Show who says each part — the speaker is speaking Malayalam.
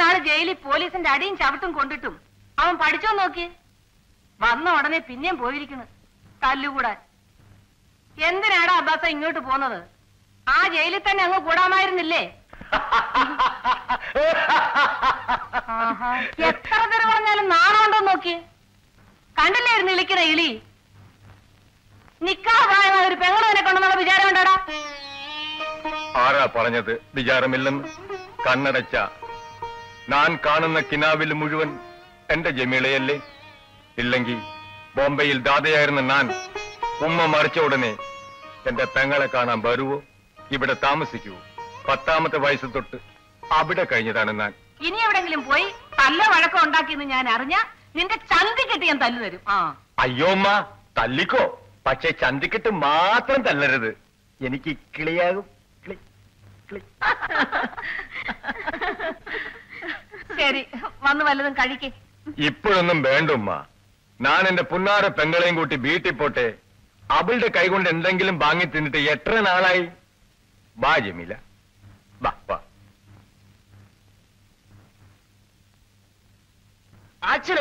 Speaker 1: നാള് ജയിലിൽ പോലീസിന്റെ അടിയും ചവിട്ടും കൊണ്ടിട്ടും അവൻ പഠിച്ചോ നോക്കി. വന്ന ഉടനെ പിന്നെയും പോയിരിക്കുന്നു തല്ലുകൂടാൻ. എന്തിനാടാ അബ്ബാസ ഇങ്ങോട്ട് പോന്നത്? ആ ജയിലിൽ തന്നെ അങ്ങ് കൂടാമായിരുന്നില്ലേ? എത്ര തര പറഞ്ഞാലും നാണമുണ്ടോ നോക്കി. കണ്ടില്ലായിരുന്നു ഇളിക്കുന്ന ഇളി. നിക്കാഹായ ഒരു പെങ്ങളെ കൊണ്ടെന്നുള്ള വിചാരം ഉണ്ടാടാ.
Speaker 2: ആരാ പറഞ്ഞത് വിചാരമില്ലെന്ന്? കണ്ണടച്ച ഞാൻ കാണുന്ന കിനാവിൽ മുഴുവൻ എന്റെ ജമീളയല്ലേ? ഇല്ലെങ്കിൽ ബോംബെയിൽ ദാതയായിരുന്ന ഞാൻ ഉമ്മ മറിച്ച ഉടനെ എന്റെ പെങ്ങളെ കാണാൻ വരുവോ? ഇവിടെ താമസിക്കുവോ? 10ാമത്തെ വയസ്സ് തൊട്ട് അവിടെ കഴിഞ്ഞതാണ് ഞാൻ.
Speaker 1: ഇനി എവിടെങ്കിലും പോയി തല്ല വഴക്കം ഉണ്ടാക്കിയെന്ന് ഞാൻ അറിഞ്ഞ നിന്റെ ചന്തിക്കെട്ട് ഞാൻ തല്ലു തരും.
Speaker 2: അയ്യോമ്മ തല്ലിക്കോ, പക്ഷെ ചന്തിക്കെട്ട് മാത്രം തല്ലരുത്. എനിക്ക് കിളിയാകും.
Speaker 1: ശരി, വന്ന് വല്ലതും കഴിക്കേ.
Speaker 2: ഇപ്പോഴൊന്നും വേണ്ടുമ്മ. ഞാൻ എന്റെ പുന്നാര പെങ്ങളെയും കൂട്ടി വീട്ടിൽ പോട്ടെ. അവളുടെ കൈകൊണ്ട് എന്തെങ്കിലും വാങ്ങി തിന്നിട്ട് എത്ര നാളായി? ബാ ജമീല, ബാ.
Speaker 3: അച്ഛൻ